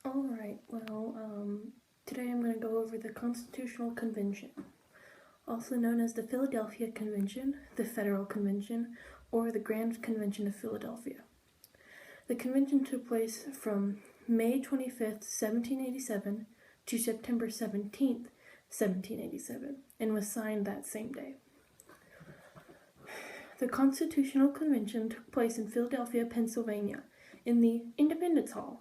Alright, today I'm going to go over the Constitutional Convention, also known as the Philadelphia Convention, the Federal Convention, or the Grand Convention of Philadelphia. The convention took place from May 25th, 1787 to September 17th, 1787, and was signed that same day. The Constitutional Convention took place in Philadelphia, Pennsylvania, in the Independence Hall.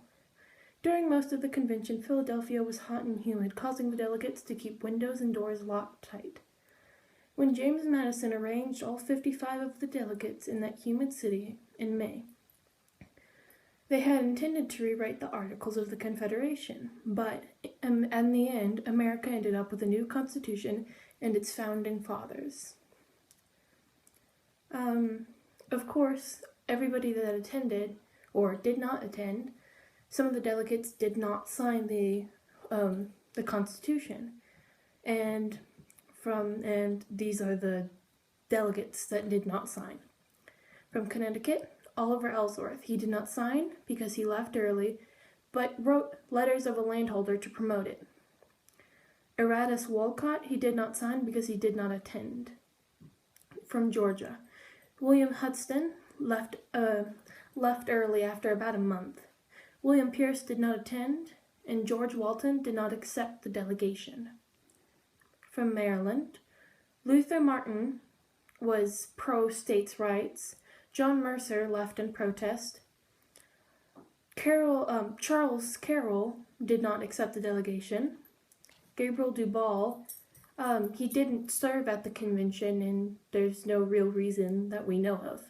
During most of the convention, Philadelphia was hot and humid, causing the delegates to keep windows and doors locked tight. When James Madison arranged all 55 of the delegates in that humid city in May, they had intended to rewrite the Articles of the Confederation, but in the end, America ended up with a new constitution and its founding fathers. Of course, everybody that attended, or did not attend, some of the delegates did not sign the Constitution, and these are the delegates that did not sign. From Connecticut, Oliver Ellsworth. He did not sign because he left early, but wrote letters of a landholder to promote it. Eratus Walcott. He did not sign because he did not attend. From Georgia, William Hudson left early after about a month. William Pierce did not attend, and George Walton did not accept the delegation. From Maryland, Luther Martin was pro-states' rights. John Mercer left in protest. Charles Carroll did not accept the delegation. Gabriel Duvall, he didn't serve at the convention, and there's no real reason that we know of.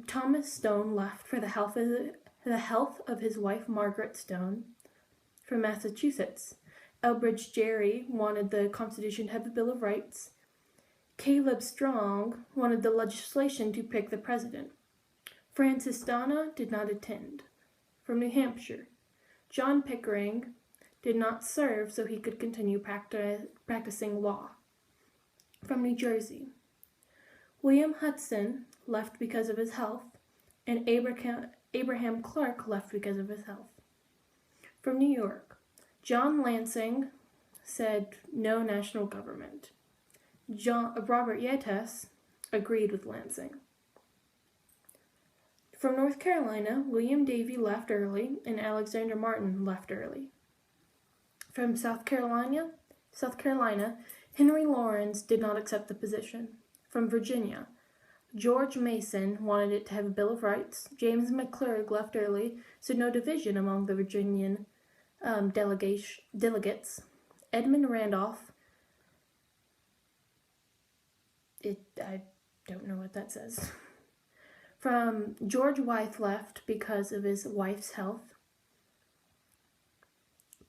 Thomas Stone left for the health of his wife Margaret Stone. From Massachusetts, Elbridge Gerry wanted the Constitution to have a Bill of Rights. Caleb Strong wanted the legislation to pick the president. Francis Dana did not attend. From New Hampshire, John Pickering did not serve so he could continue practicing law. From New Jersey, William Hudson left because of his health, and Abraham Clark left because of his health. From New York, John Lansing said no national government. Robert Yates agreed with Lansing. From North Carolina, William Davie left early, and Alexander Martin left early. From South Carolina, Henry Laurens did not accept the position. From Virginia, George Mason wanted it to have a Bill of Rights. James McClurg left early, so no division among the Virginian delegates. Edmund Randolph, I don't know what that says. From George Wythe left because of his wife's health.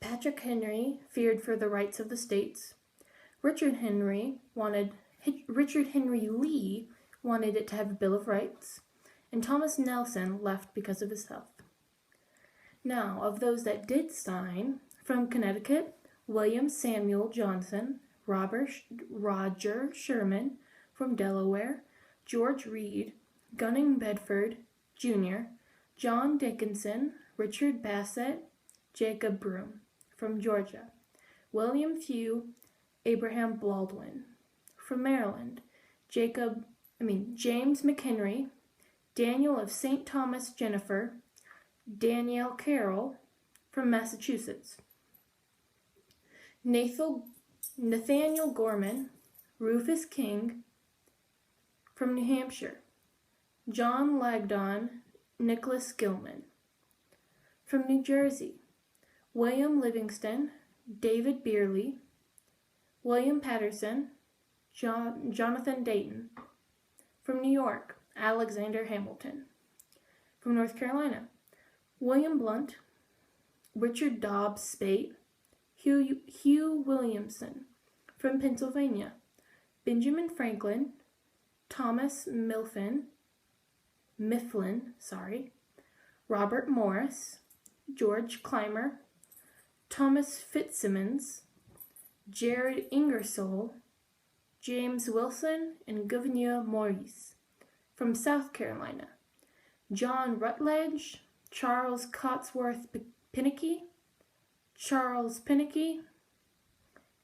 Patrick Henry feared for the rights of the states. Richard Henry Lee wanted it to have a Bill of Rights, and Thomas Nelson left because of his health. Now, of those that did sign, from Connecticut, William Samuel Johnson, Roger Sherman. From Delaware, George Reed, Gunning Bedford, Jr., John Dickinson, Richard Bassett, Jacob Broome. From Georgia, William Few, Abraham Baldwin. From Maryland, James McHenry, Daniel of St. Thomas Jennifer, Danielle Carroll. From Massachusetts, Nathaniel Gorman, Rufus King. From New Hampshire, John Langdon, Nicholas Gilman. From New Jersey, William Livingston, David Beerley, William Patterson, Jonathan Dayton. From New York, Alexander Hamilton. From North Carolina, William Blount, Richard Dobbs Speight, Hugh Williamson. From Pennsylvania, Benjamin Franklin, Thomas Mifflin, Robert Morris, George Clymer, Thomas Fitzsimmons, Jared Ingersoll, James Wilson, and Gouverneur Morrissey. From South Carolina, John Rutledge, Charles Cotsworth Pinnicky, Charles Pinnicky,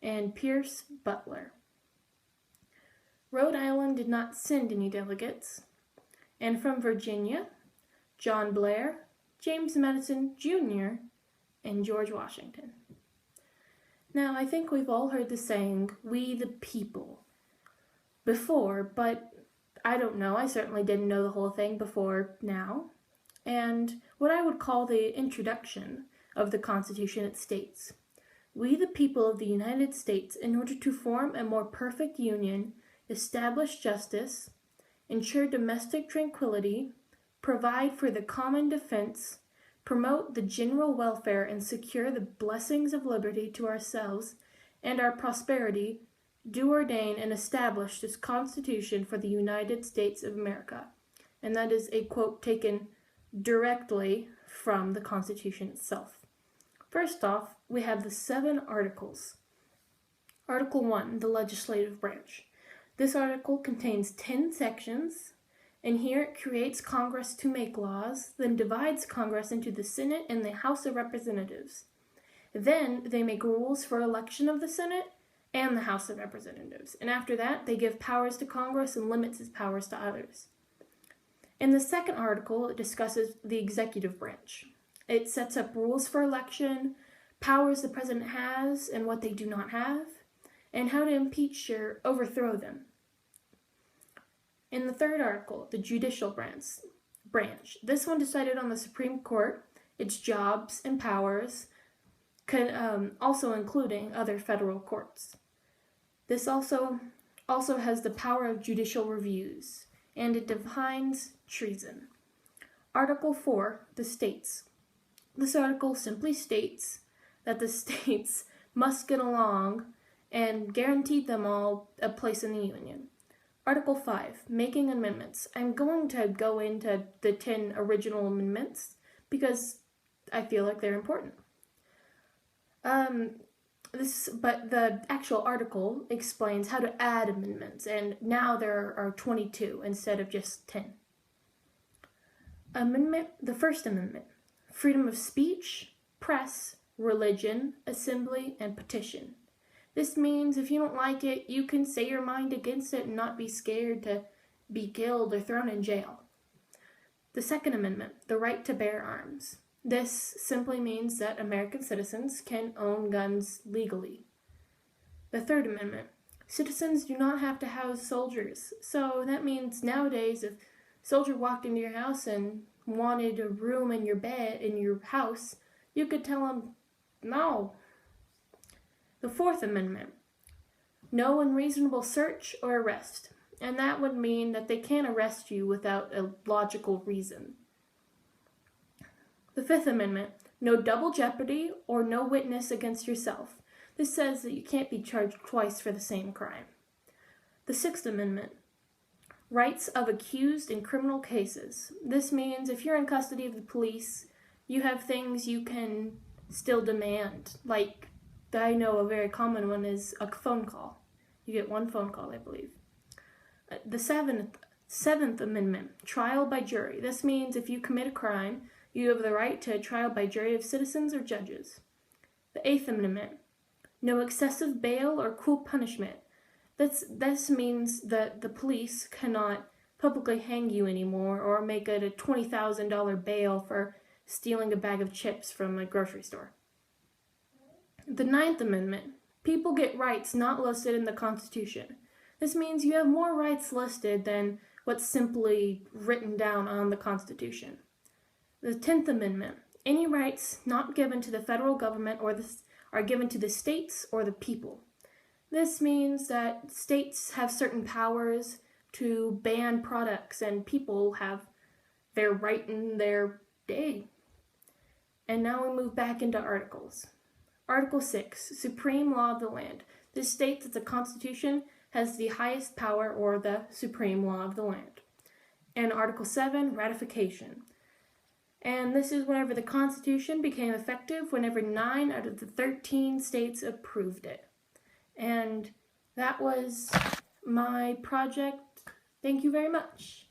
and Pierce Butler. Rhode Island did not send any delegates, and from Virginia, John Blair, James Madison Jr., and George Washington. Now, I think we've all heard the saying, "we the people," before, but I don't know, I certainly didn't know the whole thing before now. And what I would call the introduction of the Constitution, it states, "We the people of the United States, in order to form a more perfect union, establish justice, ensure domestic tranquility, provide for the common defense, promote the general welfare, and secure the blessings of liberty to ourselves and our prosperity, do ordain and establish this Constitution for the United States of America." And that is a quote taken directly from the Constitution itself. First off, we have the 7 articles. Article 1, the legislative branch. This article contains 10 sections, and here it creates Congress to make laws, then divides Congress into the Senate and the House of Representatives. Then they make rules for election of the Senate and the House of Representatives. And after that, they give powers to Congress and limits its powers to others. In the second article, it discusses the executive branch. It sets up rules for election, powers the president has and what they do not have, and how to impeach or overthrow them. In the third article, the judicial branch. This one decided on the Supreme Court, its jobs and powers, also including other federal courts. This also has the power of judicial reviews, and it defines treason. Article 4, the states. This article simply states that the states must get along and guaranteed them all a place in the Union. Article 5, making amendments. I'm going to go into the 10 original amendments because I feel like they're important. But the actual article explains how to add amendments, and now there are 22 instead of just 10. The First Amendment, freedom of speech, press, religion, assembly, and petition. This means if you don't like it, you can say your mind against it and not be scared to be killed or thrown in jail. The Second Amendment, the right to bear arms. This simply means that American citizens can own guns legally. The Third Amendment, citizens do not have to house soldiers. So that means nowadays if a soldier walked into your house and wanted a room in your bed, in your house, you could tell him no. The Fourth Amendment, no unreasonable search or arrest, and that would mean that they can't arrest you without a logical reason. The Fifth Amendment, no double jeopardy or no witness against yourself. This says that you can't be charged twice for the same crime. The Sixth Amendment, rights of accused in criminal cases. This means if you're in custody of the police, you have things you can still demand, like I know a very common one is a phone call. You get one phone call, I believe. The Seventh Amendment, trial by jury. This means if you commit a crime, you have the right to a trial by jury of citizens or judges. The Eighth Amendment, no excessive bail or cruel punishment. This means that the police cannot publicly hang you anymore or make it a $20,000 bail for stealing a bag of chips from a grocery store. The Ninth Amendment, people get rights not listed in the Constitution. This means you have more rights listed than what's simply written down on the Constitution. The 10th Amendment, any rights not given to the federal government are given to the states or the people. This means that states have certain powers to ban products and people have their right in their day. And now we move back into articles. Article 6, supreme law of the land. This states that the Constitution has the highest power or the supreme law of the land. And Article 7, ratification. And this is whenever the Constitution became effective, whenever 9 out of the 13 states approved it. And that was my project. Thank you very much.